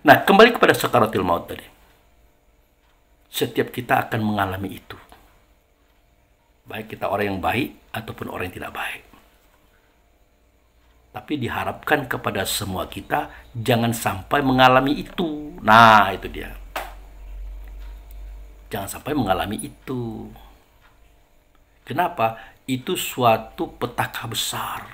Nah, kembali kepada sakaratul maut tadi. Setiap kita akan mengalami itu. Baik kita orang yang baik ataupun orang yang tidak baik. Tapi diharapkan kepada semua kita jangan sampai mengalami itu. Nah, itu dia. Jangan sampai mengalami itu. Kenapa? Itu suatu petaka besar.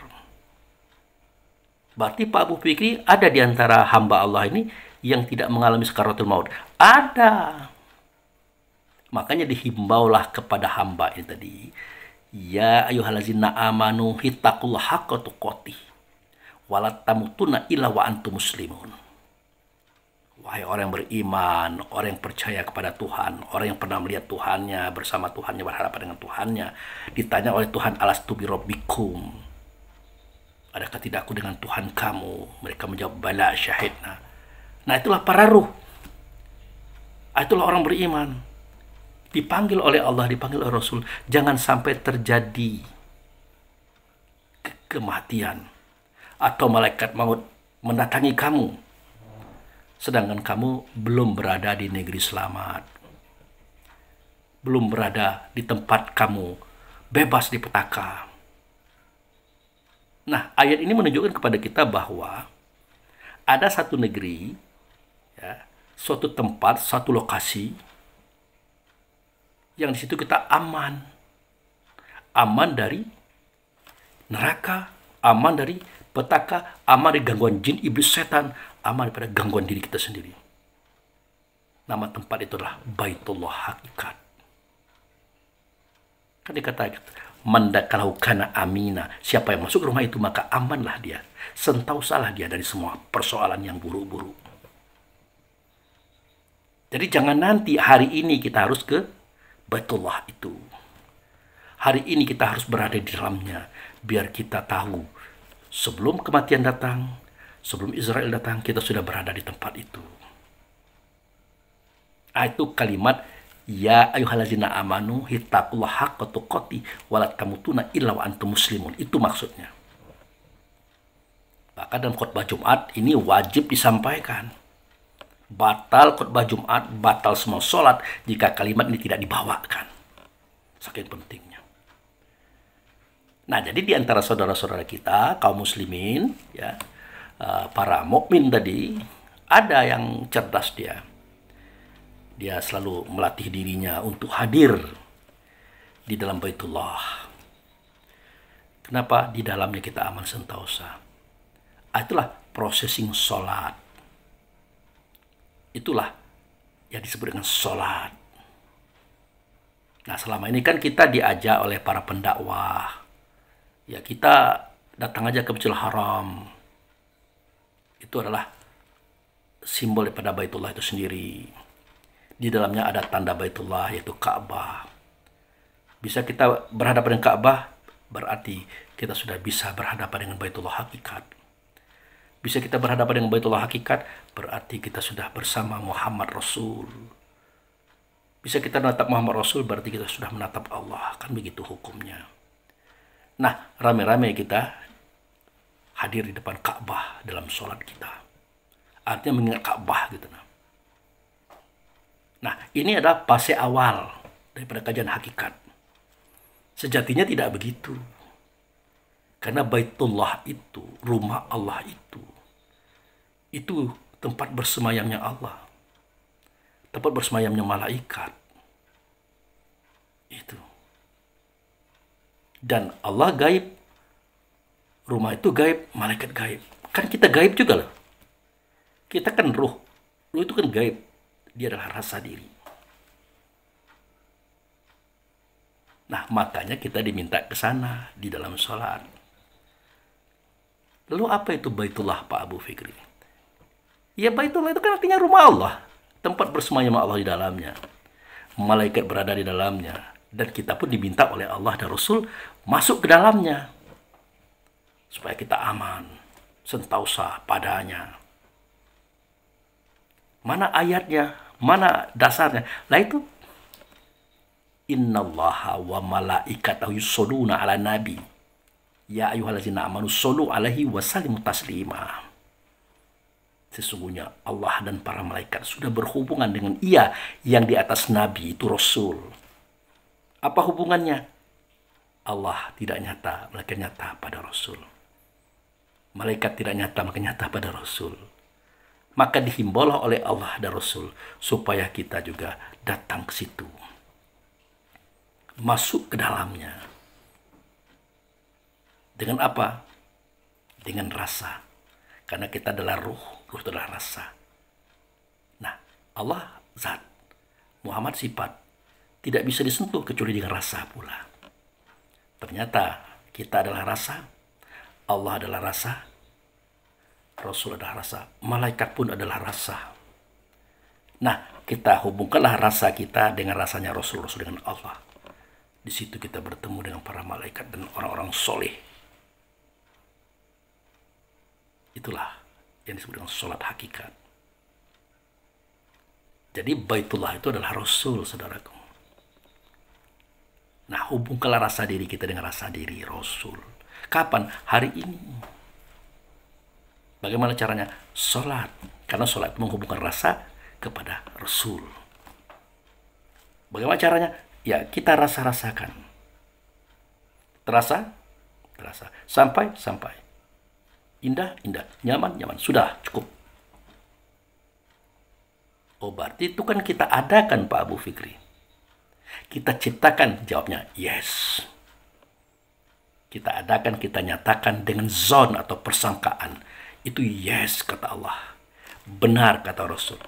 Berarti Pak Abu Fikri ada di antara hamba Allah ini yang tidak mengalami sakaratul maut. Ada. Makanya dihimbaulah kepada hamba ini tadi. Ya ayyuhallazina amanu hittaqullaha haqqa tuqatih wala tamutunna illa wa antum muslimun. Wahai orang yang beriman, orang yang percaya kepada Tuhan, orang yang pernah melihat Tuhannya, bersama Tuhannya, berhadapan dengan Tuhannya, ditanya oleh Tuhan, alastu bi rabbikum, adakah tidak aku dengan Tuhan kamu? Mereka menjawab, bala syahidna. Nah, itulah para ruh. Itulah orang beriman. Dipanggil oleh Allah, dipanggil oleh Rasul. Jangan sampai terjadi kematian atau malaikat maut mendatangi kamu sedangkan kamu belum berada di negeri selamat, belum berada di tempat kamu bebas di petaka. Nah, ayat ini menunjukkan kepada kita bahwa ada satu negeri, ya, suatu tempat, suatu lokasi yang di situ kita aman dari neraka, aman dari petaka, aman dari gangguan jin, iblis, setan, aman daripada gangguan diri kita sendiri. Nama tempat itu adalah Baitullah Hakikat. Kan dikatakan, mandakalau kana amina, siapa yang masuk ke rumah itu maka amanlah dia, sentausalah dia dari semua persoalan yang buruk-buruk. Jadi jangan nanti hari ini kita harus ke Baitullah itu. Hari ini kita harus berada di dalamnya, biar kita tahu sebelum kematian datang, sebelum Israel datang, kita sudah berada di tempat itu. Itu kalimat ya ayyuhallazina amanu hittaqullaha haqqa tuqatih wala tamutunna illa wa antum muslimun. Itu maksudnya. Bahkan dalam khutbah Jumat ini wajib disampaikan. Batal khutbah Jumat, batal semua sholat jika kalimat ini tidak dibawakan. Saking pentingnya. Nah, jadi di antara saudara-saudara kita, kaum muslimin, ya, para mukmin tadi, ada yang cerdas dia. Dia selalu melatih dirinya untuk hadir di dalam Baitullah. Kenapa? Di dalamnya kita aman sentosa. Itulah processing sholat. Itulah yang disebut dengan sholat. Nah, selama ini kan kita diajak oleh para pendakwah. Ya, kita datang aja ke Masjidil Haram. Itu adalah simbol daripada Baitullah itu sendiri. Di dalamnya ada tanda Baitullah, yaitu Ka'bah. Bisa kita berhadapan dengan Ka'bah, berarti kita sudah bisa berhadapan dengan Baitullah Hakikat. Bisa kita berhadapan dengan Baitullah Hakikat, berarti kita sudah bersama Muhammad Rasul. Bisa kita menatap Muhammad Rasul, berarti kita sudah menatap Allah. Kan begitu hukumnya. Nah, rame-rame kita hadir di depan Ka'bah dalam sholat kita. Artinya mengingat Ka'bah gitu. Nah, ini adalah fase awal daripada kajian hakikat. Sejatinya tidak begitu. Karena Baitullah itu, rumah Allah itu tempat bersemayamnya Allah. Tempat bersemayamnya malaikat. Itu. Dan Allah gaib. Rumah itu gaib, malaikat gaib. Kan kita gaib juga loh. Kita kan ruh. Ruh itu kan gaib. Dia adalah rasa diri. Nah, makanya kita diminta ke sana di dalam sholat. Lalu apa itu Baitullah, Pak Abu Fikri? Ya, Baitullah itu kan artinya rumah Allah. Tempat bersemayam Allah di dalamnya. Malaikat berada di dalamnya. Dan kita pun diminta oleh Allah dan Rasul masuk ke dalamnya. Supaya kita aman, sentausa padanya. Mana ayatnya? Mana dasarnya? Lah itu innallaha wa malaikatahu yusholluna ala nabi ya ayyuhallazina amanu shollu alaihi wa sallimu taslima. Sesungguhnya Allah dan para malaikat sudah berhubungan dengan ia yang di atas Nabi, itu Rasul. Apa hubungannya? Allah tidak nyata, maka nyata pada Rasul. Malaikat tidak nyata, maka nyata pada Rasul. Maka dihimbaulah oleh Allah dan Rasul supaya kita juga datang ke situ. Masuk ke dalamnya. Dengan apa? Dengan rasa. Karena kita adalah ruh, ruh adalah rasa. Nah, Allah zat, Muhammad sifat, tidak bisa disentuh kecuali dengan rasa pula. Ternyata kita adalah rasa, Allah adalah rasa, Rasul adalah rasa, malaikat pun adalah rasa. Nah, kita hubungkanlah rasa kita dengan rasanya Rasul, Rasul dengan Allah. Di situ kita bertemu dengan para malaikat dan orang-orang soleh. Itulah yang disebut dengan sholat hakikat. Jadi Baitullah itu adalah Rasul, saudaraku. Nah, hubungkanlah rasa diri kita dengan rasa diri Rasul. Kapan? Hari ini. Bagaimana caranya? Sholat. Karena sholat menghubungkan rasa kepada Rasul. Bagaimana caranya? Ya, kita rasa-rasakan. Terasa? Terasa. Sampai? Sampai. Indah, indah. Nyaman, nyaman. Sudah, cukup. Oh, berarti itu kan kita adakan, Pak Abu Fikri. Kita ciptakan, jawabnya yes. Kita adakan, kita nyatakan dengan zon atau persangkaan. Itu yes, kata Allah. Benar, kata Rasul.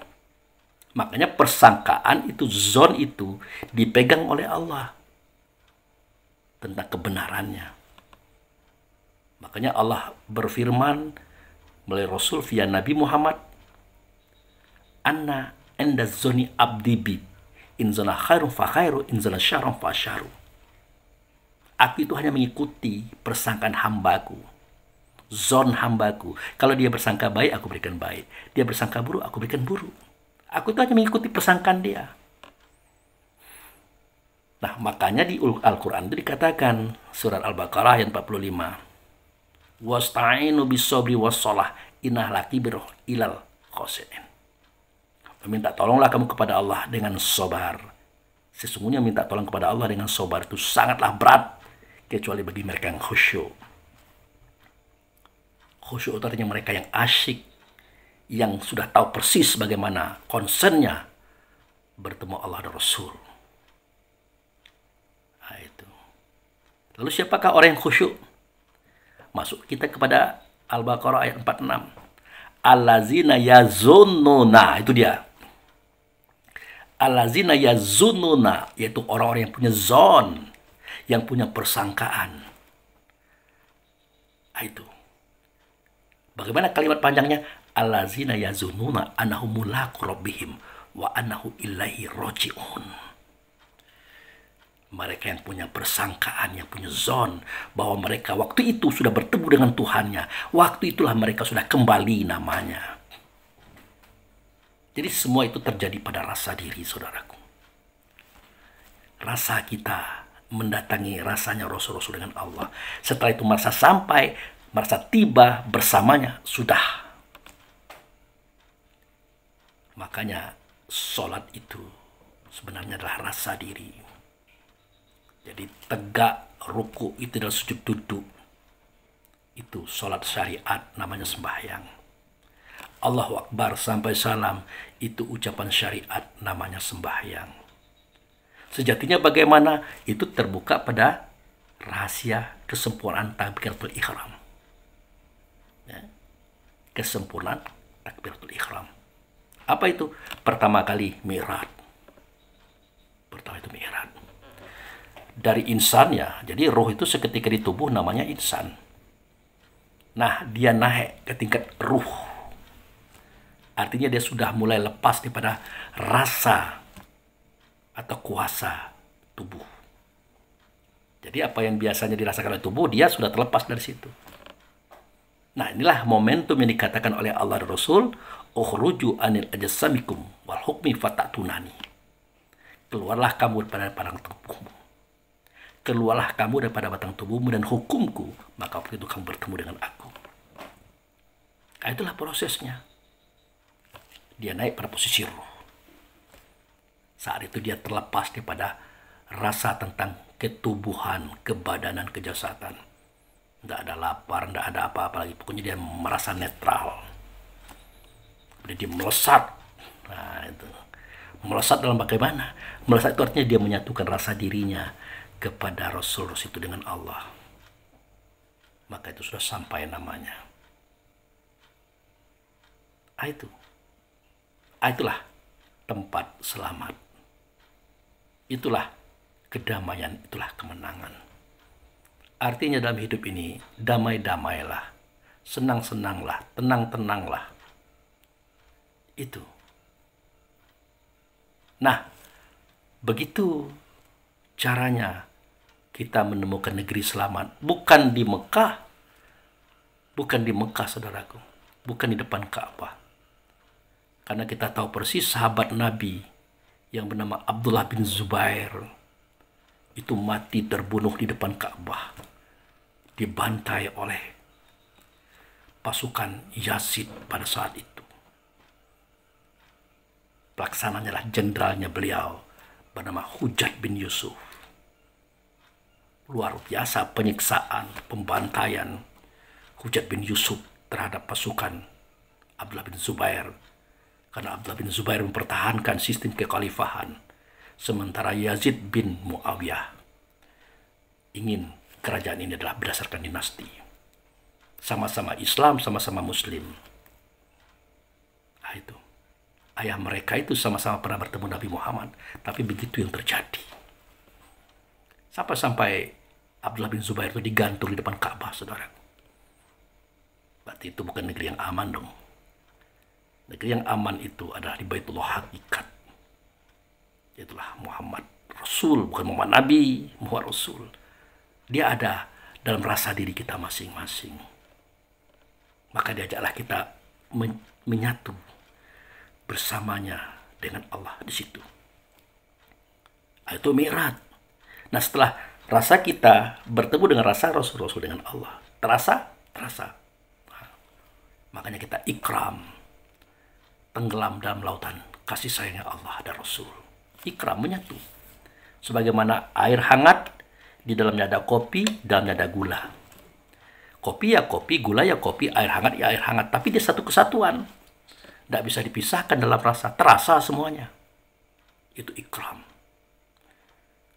Makanya persangkaan itu, zon itu dipegang oleh Allah. Tentang kebenarannya. Makanya Allah berfirman melalui Rasul via Nabi Muhammad, Anna enda zoni abdi bi, in zona khairun fa khairu, in zona syarun fa syaru. Aku itu hanya mengikuti persangkaan hambaku, zon hambaku. Kalau dia bersangka baik, aku berikan baik. Dia bersangka buruk, aku berikan buruk. Aku itu hanya mengikuti persangkaan dia. Nah, makanya di Al-Quran itu dikatakan, surat Al-Baqarah ayat 45, wasta'inu bisobri wassalah inah laki biroh ilal khosinin. Meminta tolonglah kamu kepada Allah dengan sabar. Sesungguhnya minta tolong kepada Allah dengan sabar itu sangatlah berat, kecuali bagi mereka yang khusyuk. Khusyuk itu artinya mereka yang asyik, yang sudah tahu persis bagaimana concernnya bertemu Allah dan Rasul. Nah, itu. Lalu siapakah orang yang khusyuk? Masuk kita kepada Al-Baqarah ayat 46. Allazina yazunnuna, itu dia. Allazina yazunnuna, yaitu orang-orang yang punya zon, yang punya persangkaan. Nah, itu. Bagaimana kalimat panjangnya? Allazina yazunnuna annahum mulaqu rabbihim wa annahu ilaihi raji'un. Mereka yang punya persangkaan, yang punya zon, bahwa mereka waktu itu sudah bertemu dengan Tuhannya. Waktu itulah mereka sudah kembali namanya. Jadi semua itu terjadi pada rasa diri, saudaraku. Rasa kita mendatangi rasanya Rasul-Rasul dengan Allah. Setelah itu merasa sampai, merasa tiba bersamanya, sudah. Makanya sholat itu sebenarnya adalah rasa diri. Jadi tegak, ruku itu adalah sujud duduk. Itu sholat syariat, namanya sembahyang. Allahu Akbar sampai salam, itu ucapan syariat, namanya sembahyang. Sejatinya bagaimana? Itu terbuka pada rahasia kesempurnaan takbiratul ihram. Ya. Kesempurnaan takbiratul ihram. Apa itu? Pertama kali mi'raj. Pertama itu mi'raj. Dari insan ya, jadi roh itu seketika di tubuh namanya insan. Nah, dia naik ke tingkat ruh. Artinya dia sudah mulai lepas daripada rasa atau kuasa tubuh. Jadi apa yang biasanya dirasakan oleh tubuh, dia sudah terlepas dari situ. Nah, inilah momentum yang dikatakan oleh Allah dan Rasul, ukhruju anil ajsamikum wal hukmi fatatunani. Keluarlah kamu daripada padang tubuhmu. Keluarlah kamu daripada batang tubuhmu dan hukumku, maka waktu itu kamu bertemu dengan aku. Nah, itulah prosesnya. Dia naik pada posisi ruh. Saat itu dia terlepas daripada rasa tentang ketubuhan, kebadanan, kejasadan. Tidak ada lapar, tidak ada apa-apa lagi. Pokoknya dia merasa netral. Dia melesat. Nah, itu. Melesat dalam bagaimana? Melesat itu artinya dia menyatukan rasa dirinya kepada Rasul itu dengan Allah. Maka itu sudah sampai namanya. Itulah tempat selamat. Itulah kedamaian, itulah kemenangan. Artinya dalam hidup ini, damai-damailah, senang-senanglah, tenang-tenanglah. Itu. Nah, begitu caranya kita menemukan negeri selamat. Bukan di Mekah. Bukan di Mekah, saudaraku. Bukan di depan Ka'bah. Karena kita tahu persis sahabat Nabi yang bernama Abdullah bin Zubair itu mati terbunuh di depan Ka'bah, dibantai oleh pasukan Yazid pada saat itu. Pelaksananya lah jenderalnya beliau bernama Hujjaj bin Yusuf. Luar biasa penyiksaan, pembantaian Hujjaj bin Yusuf terhadap pasukan Abdullah bin Zubair. Karena Abdullah bin Zubair mempertahankan sistem kekhalifahan. Sementara Yazid bin Muawiyah ingin kerajaan ini adalah berdasarkan dinasti. Sama-sama Islam, sama-sama Muslim. Nah, itu. Ayah mereka itu sama-sama pernah bertemu Nabi Muhammad. Tapi begitu yang terjadi. Sampai Abdullah bin Zubair itu digantung di depan Ka'bah, saudara. Berarti itu bukan negeri yang aman dong. Negeri yang aman itu adalah di Baitullah Hakikat. Itulah Muhammad Rasul, bukan Muhammad Nabi, Muhammad Rasul. Dia ada dalam rasa diri kita masing-masing. Maka diajaklah kita menyatu bersamanya dengan Allah di situ. Itu Mi'raj. Nah, setelah rasa kita bertemu dengan rasa Rasul-Rasul dengan Allah, terasa. Nah, makanya kita ikram. Tenggelam dalam lautan kasih sayangnya Allah dan Rasul. Ikram, menyatu. Sebagaimana air hangat, di dalamnya ada kopi, dalamnya ada gula. Kopi ya kopi, gula ya kopi, air hangat ya air hangat. Tapi dia satu kesatuan. Tidak bisa dipisahkan dalam rasa. Terasa semuanya. Itu ikram.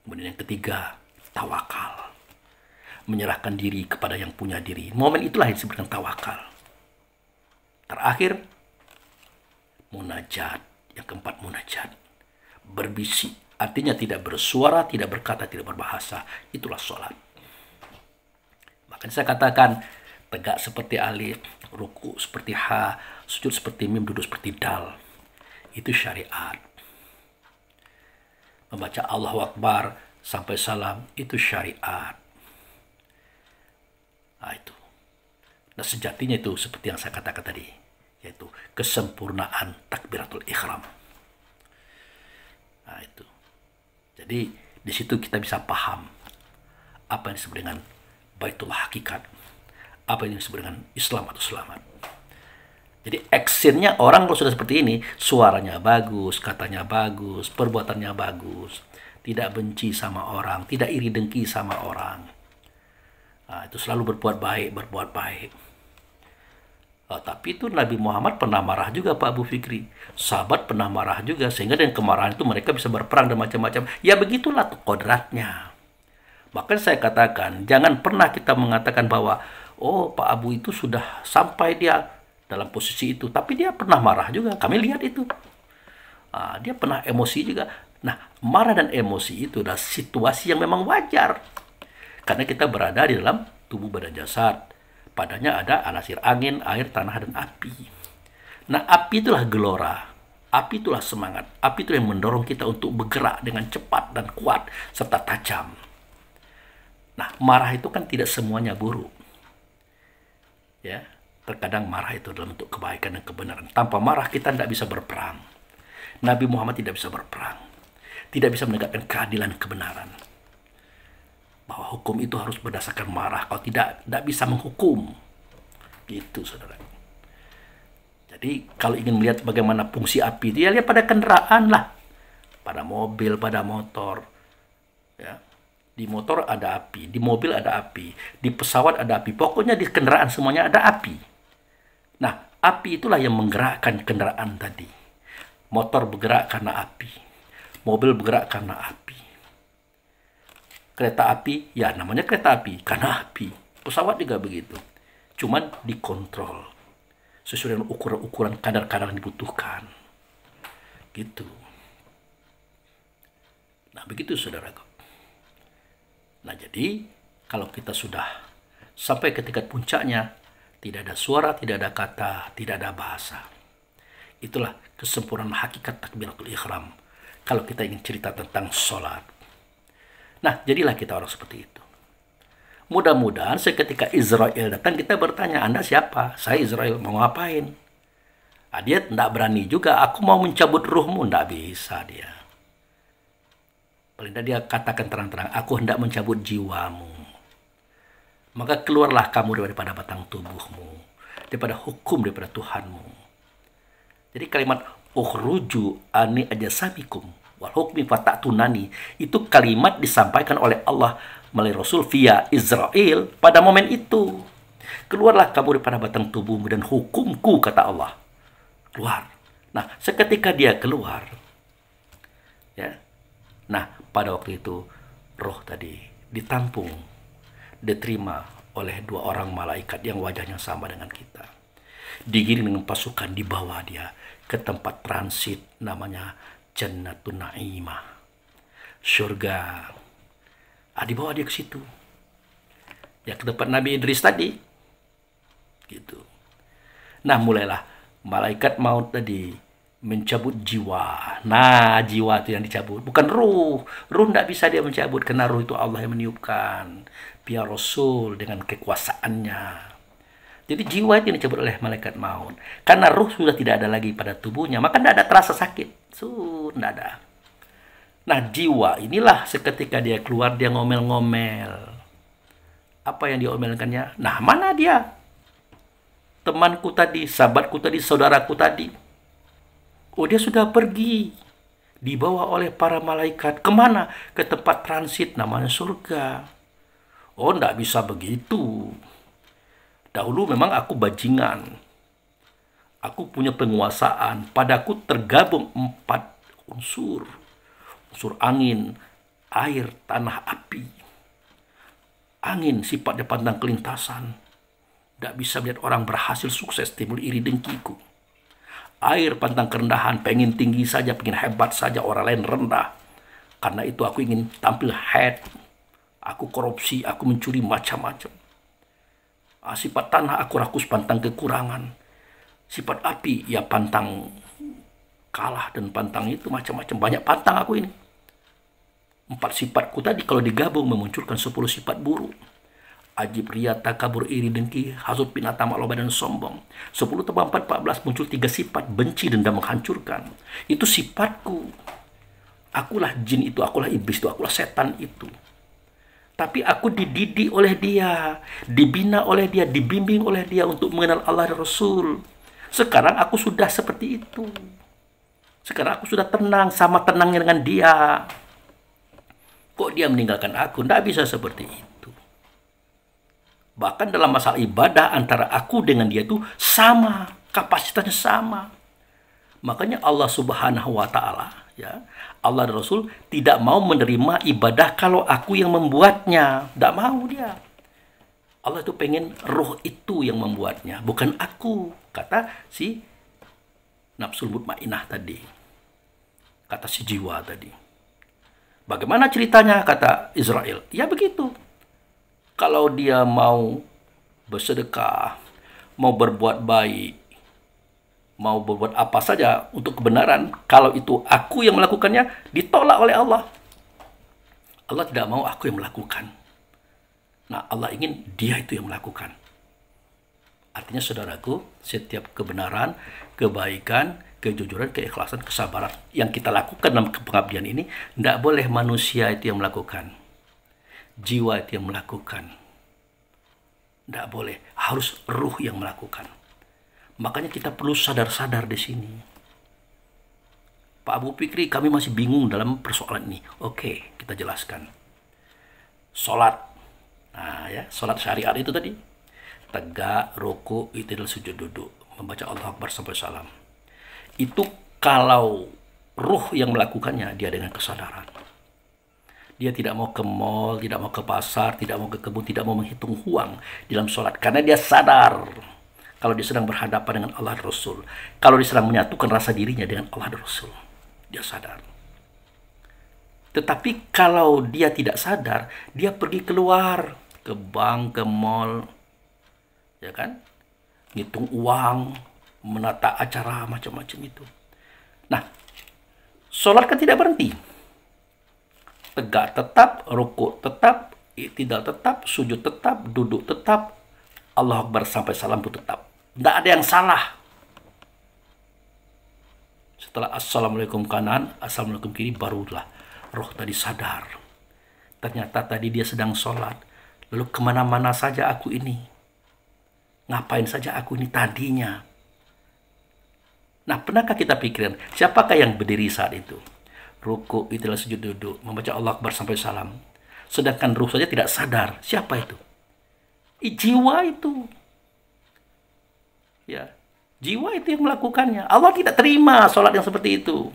Kemudian yang ketiga, tawakal. Menyerahkan diri kepada yang punya diri. Momen itulah yang disebutkan tawakal. Terakhir, munajat. Yang keempat, munajat. Berbisik. Artinya tidak bersuara, tidak berkata, tidak berbahasa. Itulah sholat. Makanya saya katakan, tegak seperti alif, ruku seperti ha, sujud seperti mim, duduk seperti dal. Itu syariat. Membaca Allahu Akbar sampai salam, itu syariat. Nah, itu. Nah, sejatinya itu seperti yang saya katakan tadi, yaitu kesempurnaan takbiratul ihram. Nah, itu. Jadi di situ kita bisa paham apa yang disebut dengan Baitullah Hakikat, apa yang disebut dengan Islam atau selamat. Jadi actionnya orang kalau sudah seperti ini, suaranya bagus, katanya bagus, perbuatannya bagus, tidak benci sama orang, tidak iri dengki sama orang. Nah, itu selalu berbuat baik. Tapi itu Nabi Muhammad pernah marah juga, Pak Abu Fikri. Sahabat pernah marah juga, sehingga dengan kemarahan itu mereka bisa berperang dan macam-macam. Ya begitulah kodratnya. Bahkan saya katakan, jangan pernah kita mengatakan bahwa, oh Pak Abu itu sudah sampai dia dalam posisi itu. Tapi dia pernah marah juga, kami lihat itu. Dia pernah emosi juga. Nah, marah dan emosi itu adalah situasi yang memang wajar. Karena kita berada di dalam tubuh badan jasad. Padanya ada anasir angin, air, tanah, dan api. Nah, api itulah gelora. Api itulah semangat. Api itu yang mendorong kita untuk bergerak dengan cepat dan kuat, serta tajam. Nah, marah itu kan tidak semuanya buruk. Ya, terkadang marah itu dalam bentuk kebaikan dan kebenaran. Tanpa marah kita tidak bisa berperang. Nabi Muhammad tidak bisa berperang. Tidak bisa menegakkan keadilan dan kebenaran. Bahwa hukum itu harus berdasarkan marah. Kalau tidak bisa menghukum. Itu, saudara. Jadi Jadi kalau ingin melihat bagaimana fungsi api itu, ya lihat pada kendaraan lah. Pada mobil, pada motor. Ya. Di motor ada api, di mobil ada api, di pesawat ada api. Pokoknya di kendaraan semuanya ada api. Nah, api itulah yang menggerakkan kendaraan tadi. Motor bergerak karena api. Mobil bergerak karena api. Kereta api, ya namanya kereta api karena api. Pesawat juga begitu. Cuman dikontrol sesuai dengan ukuran-ukuran kadar-kadar yang dibutuhkan. Gitu. Nah, begitu saudaraku. Nah, jadi kalau kita sudah sampai ke tingkat puncaknya, tidak ada suara, tidak ada kata, tidak ada bahasa. Itulah kesempurnaan hakikat takbiratul ihram. Kalau kita ingin cerita tentang sholat. Nah, jadilah kita orang seperti itu. Mudah-mudahan seketika Israel datang, kita bertanya, Anda siapa? Saya Israel, mau ngapain? Nah, dia tidak berani juga, aku mau mencabut ruhmu. Tidak bisa dia. Paling tidak dia katakan terang-terang, aku hendak mencabut jiwamu. Maka keluarlah kamu daripada batang tubuhmu, daripada hukum, daripada Tuhanmu. Jadi kalimat ukhruju ani ajasamikum wal hukmi fata'tunani, itu kalimat disampaikan oleh Allah melalui Rasul via Israel pada momen itu. Keluarlah kamu daripada batang tubuhmu dan hukumku, kata Allah. Keluar. Nah, seketika dia keluar, ya. Nah, pada waktu itu roh tadi ditampung, diterima oleh dua orang malaikat yang wajahnya sama dengan kita. Digiring dengan pasukan, dibawa dia ke tempat transit namanya Jannatun Na'imah, surga. Dibawa dia ke situ. Ya, ke tempat Nabi Idris tadi. Gitu. Nah, mulailah malaikat maut tadi mencabut jiwa. Nah, jiwa itu yang dicabut, bukan ruh. Ruh tidak bisa dia mencabut, karena ruh itu Allah yang meniupkan. Biar Rasul dengan kekuasaannya. Jadi jiwa itu yang dicabut oleh malaikat maut. Karena ruh sudah tidak ada lagi pada tubuhnya, maka tidak ada terasa sakit. Tidak ada. Nah, jiwa inilah seketika dia keluar, dia ngomel-ngomel. Apa yang diomelkannya? Nah, mana dia? Temanku tadi, sahabatku tadi, saudaraku tadi. Oh, dia sudah pergi. Dibawa oleh para malaikat. Kemana? Ke tempat transit namanya surga. Oh, tidak bisa begitu. Dahulu memang aku bajingan. Aku punya penguasaan. Padaku tergabung 4 unsur. Unsur angin, air, tanah, api. Angin sifatnya pantang kelintasan. Tidak bisa melihat orang berhasil sukses, timbul iri dengkiku. Air pantang kerendahan, pengen tinggi saja, pengen hebat saja, orang lain rendah. Karena itu aku ingin tampil head. Aku korupsi, aku mencuri macam-macam. Sifat tanah, aku rakus pantang kekurangan. Sifat api, ya pantang kalah dan pantang itu macam-macam. Banyak pantang aku ini. 4 sifatku tadi kalau digabung memunculkan 10 sifat buruk. Ajib, ria, takabur, iri, dengki, hasud, pinata, tamak, loba, dan sombong. 10 tambah 4, 14, muncul 3 sifat, benci, dendam, menghancurkan. Itu sifatku. Akulah jin itu, akulah iblis itu, akulah setan itu. Tapi aku dididik oleh dia, dibina oleh dia, dibimbing oleh dia untuk mengenal Allah dan Rasul. Sekarang aku sudah seperti itu. Sekarang aku sudah tenang, sama tenangnya dengan dia. Kok dia meninggalkan aku? Tidak bisa seperti itu. Bahkan dalam masalah ibadah antara aku dengan dia itu sama, kapasitasnya sama. Makanya Allah Subhanahu wa Ta'ala, ya, Allah dan Rasul tidak mau menerima ibadah kalau aku yang membuatnya. Tidak mau dia. Allah itu pengen roh itu yang membuatnya, bukan aku. Kata si nafsul mutmainah tadi. Kata si jiwa tadi. Bagaimana ceritanya, kata Israel? Ya begitu. Kalau dia mau bersedekah, mau berbuat baik, mau berbuat apa saja untuk kebenaran, kalau itu aku yang melakukannya, ditolak oleh Allah. Allah tidak mau aku yang melakukan. Nah, Allah ingin dia itu yang melakukan. Artinya, saudaraku, setiap kebenaran, kebaikan, kejujuran, keikhlasan, kesabaran yang kita lakukan dalam pengabdian ini, tidak boleh manusia itu yang melakukan. Jiwa itu yang melakukan. Tidak boleh. Harus ruh yang melakukan. Makanya kita perlu sadar-sadar di sini. Pak Abu Fikri, kami masih bingung dalam persoalan ini. Oke, kita jelaskan. Sholat. Nah ya, sholat syariat itu tadi. Tegak, ruku, i'tidal, sujud, duduk. Membaca Allah Akbar sampai salam. Itu kalau ruh yang melakukannya, dia dengan kesadaran. Dia tidak mau ke mall, tidak mau ke pasar, tidak mau ke kebun, tidak mau menghitung uang dalam sholat. Karena dia sadar kalau dia sedang berhadapan dengan Allah dan Rasul. Kalau dia sedang menyatukan rasa dirinya dengan Allah dan Rasul. Dia sadar. Tetapi kalau dia tidak sadar, dia pergi keluar ke bank, ke mall, ya kan? Ngitung uang, menata acara macam-macam itu. Nah, sholat kan tidak berhenti. Tegak tetap, rukuk tetap, i'tidal tetap, sujud tetap, duduk tetap, Allah Akbar sampai salam pun tetap. Tidak ada yang salah. Setelah assalamualaikum kanan, assalamualaikum kiri, barulah roh tadi sadar. Ternyata tadi dia sedang sholat. Lalu kemana-mana saja aku ini? Ngapain saja aku ini tadinya? Nah, pernahkah kita pikirin siapakah yang berdiri saat itu? Ruku, i'tidal, sujud, duduk, membaca Allah Akbar sampai salam. Sedangkan ruh saja tidak sadar. Siapa itu? Jiwa itu. Ya. Jiwa itu yang melakukannya. Allah tidak terima sholat yang seperti itu.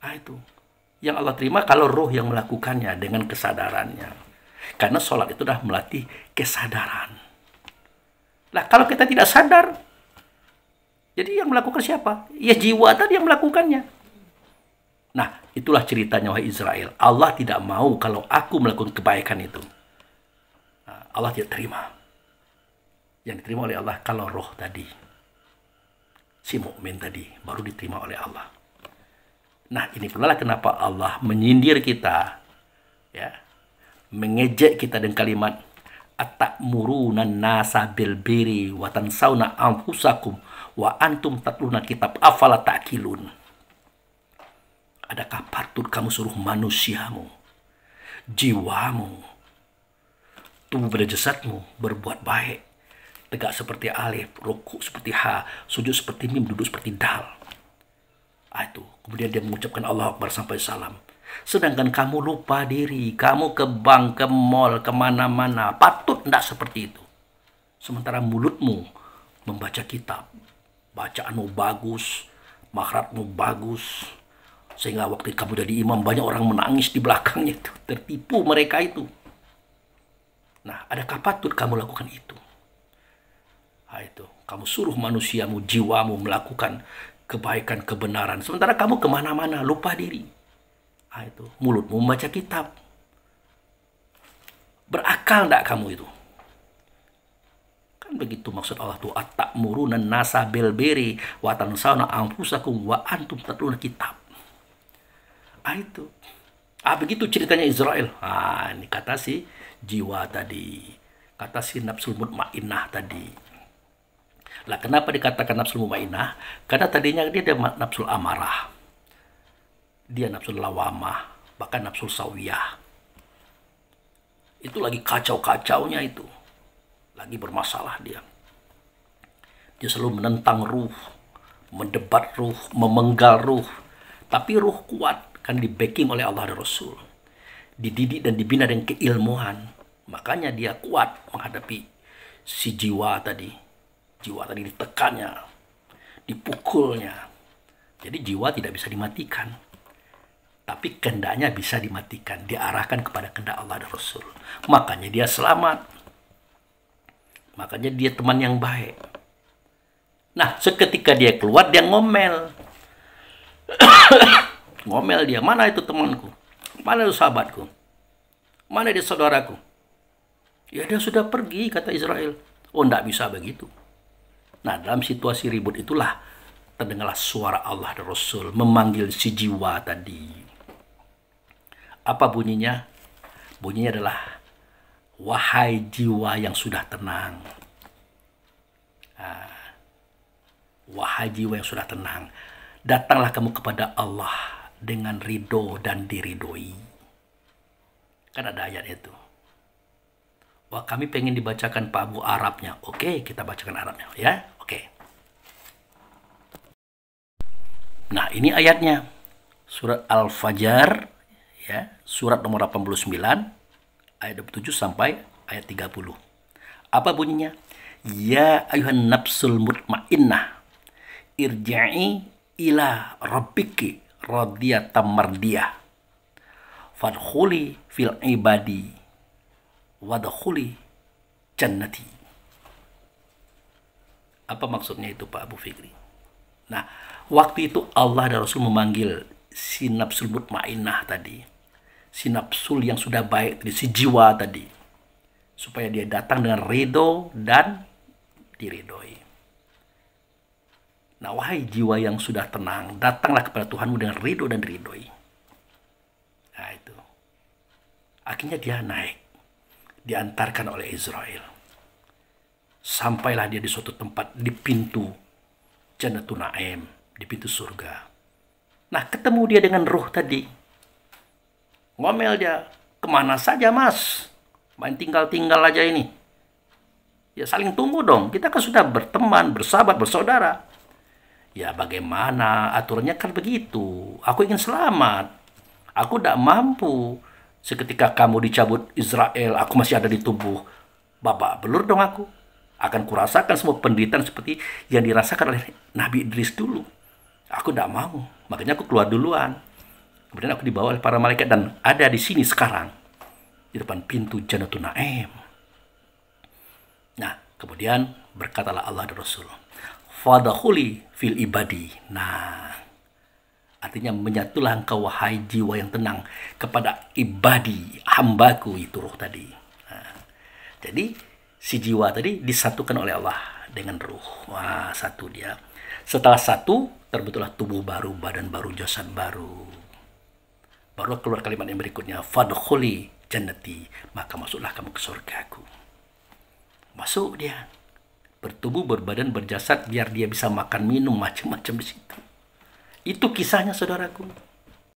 Nah, itu. Yang Allah terima kalau roh yang melakukannya dengan kesadarannya. Karena sholat itu sudah melatih kesadaran. Nah, kalau kita tidak sadar, jadi yang melakukan siapa? Ya jiwa tadi yang melakukannya. Nah, itulah ceritanya wahai Israel. Allah tidak mau kalau aku melakukan kebaikan itu. Nah, Allah tidak terima. Yang diterima oleh Allah kalau roh tadi, si mukmin tadi, baru diterima oleh Allah. Nah, ini pula lah kenapa Allah menyindir kita, ya, mengejek kita dengan kalimat atamuruna nasa bil birri wa tansawna anfusakum wa antum tatluna kitab afala ta'qilun. Adakah patut kamu suruh manusiamu, jiwamu, tubuh pada jasadmu berbuat baik, tegak seperti alif, rukuk seperti ha, sujud seperti mim, duduk seperti dal. Itu. Kemudian dia mengucapkan Allah Akbar sampai salam. Sedangkan kamu lupa diri, kamu ke bank, ke mall, kemana-mana. Patut tidak seperti itu. Sementara mulutmu membaca kitab. Bacaanmu bagus, makhrajmu bagus. Sehingga waktu kamu jadi imam, banyak orang menangis di belakangnya itu. Tertipu mereka itu. Nah, adakah patut kamu lakukan itu? Nah, itu. Kamu suruh manusiamu, jiwamu melakukan kebaikan, kebenaran. Sementara kamu kemana-mana, lupa diri. Nah, itu. Mulutmu membaca kitab. Berakal enggak kamu itu? Kan begitu maksud Allah tuh. At-ta'muruna nasa bil birri wa tansawna anfusakum wa antum tatluna kitab. Ah, itu. Begitu ceritanya Israel. Ini kata si jiwa tadi. Kata si nafsul mutmainnah tadi. Lah, kenapa dikatakan nafsul mutmainnah? Karena tadinya dia ada nafsul amarah. Dia nafsul lawamah. Bahkan nafsul sawiyah. Itu lagi kacau-kacaunya itu. Lagi bermasalah dia. Dia selalu menentang ruh. Mendebat ruh. Memenggal ruh. Tapi ruh kuat. Kan di-backing oleh Allah dan Rasul. Dididik dan dibina dengan keilmuan. Makanya dia kuat menghadapi si jiwa tadi. Jiwa tadi ditekannya, dipukulnya. Jadi jiwa tidak bisa dimatikan. Tapi kehendaknya bisa dimatikan. Diarahkan kepada kehendak Allah dan Rasul. Makanya dia selamat. Makanya dia teman yang baik. Nah, seketika dia keluar, dia ngomel. Ngomel dia, mana itu temanku? Mana itu sahabatku? Mana dia saudaraku? Ya, dia sudah pergi, kata Israel. Oh, enggak bisa begitu. Nah, dalam situasi ribut itulah terdengarlah suara Allah dan Rasul memanggil si jiwa tadi. Apa bunyinya? Bunyinya adalah, wahai jiwa yang sudah tenang. Wahai jiwa yang sudah tenang, datanglah kamu kepada Allah dengan ridho dan diridhoi. Kan ada ayat itu. Wah, kami pengen dibacakan Pak Abu Arabnya. Oke, kita bacakan Arabnya ya. Oke. Nah, ini ayatnya. Surat Al-Fajr, ya, surat nomor 89, ayat 27 sampai ayat 30. Apa bunyinya? Ya ayuhan nafsul mutmainnah, irja'i ila rabbiki radiyatan mardiyah. Fadkhuli fil ibadi wadkhuli jannati. Apa maksudnya itu Pak Abu Fikri? Nah, waktu itu Allah dan Rasul memanggil si nafsul mutmainnah tadi, si nafsul yang sudah baik tadi, si jiwa tadi, supaya dia datang dengan ridho dan diridhoi. Nah, wahai jiwa yang sudah tenang, datanglah kepada Tuhanmu dengan ridho dan diridhoi. Nah, itu. Akhirnya dia naik, diantarkan oleh Israel. Sampailah dia di suatu tempat, di pintu Jannatun Na'im, di pintu surga. Nah, ketemu dia dengan ruh tadi. Ngomel dia, kemana saja mas? Main tinggal-tinggal aja ini. Ya saling tunggu dong, kita kan sudah berteman, bersahabat, bersaudara. Ya bagaimana, aturannya kan begitu. Aku ingin selamat. Aku tidak mampu. Seketika kamu dicabut Israel, aku masih ada di tubuh babak belur dong aku. Akan kurasakan semua penderitaan seperti yang dirasakan oleh Nabi Idris dulu. Aku tidak mau, makanya aku keluar duluan. Kemudian aku dibawa oleh para malaikat dan ada di sini sekarang, di depan pintu Jannatun Na'im. Nah, kemudian berkatalah Allah dan Rasul, fadkhuli fil ibadi. Nah, artinya menyatulah engkau wahai jiwa yang tenang kepada ibadi, hambaku itu ruh tadi. Nah, jadi si jiwa tadi disatukan oleh Allah dengan ruh. Wah, satu dia. Setelah satu, terbentuklah tubuh baru, badan baru, jasad baru. Baru keluar kalimat yang berikutnya, fadkhuli jannati, maka masuklah kamu ke surgaku. Masuk dia. Bertubuh, berbadan, berjasad, biar dia bisa makan, minum, macam-macam di situ. Itu kisahnya, saudaraku.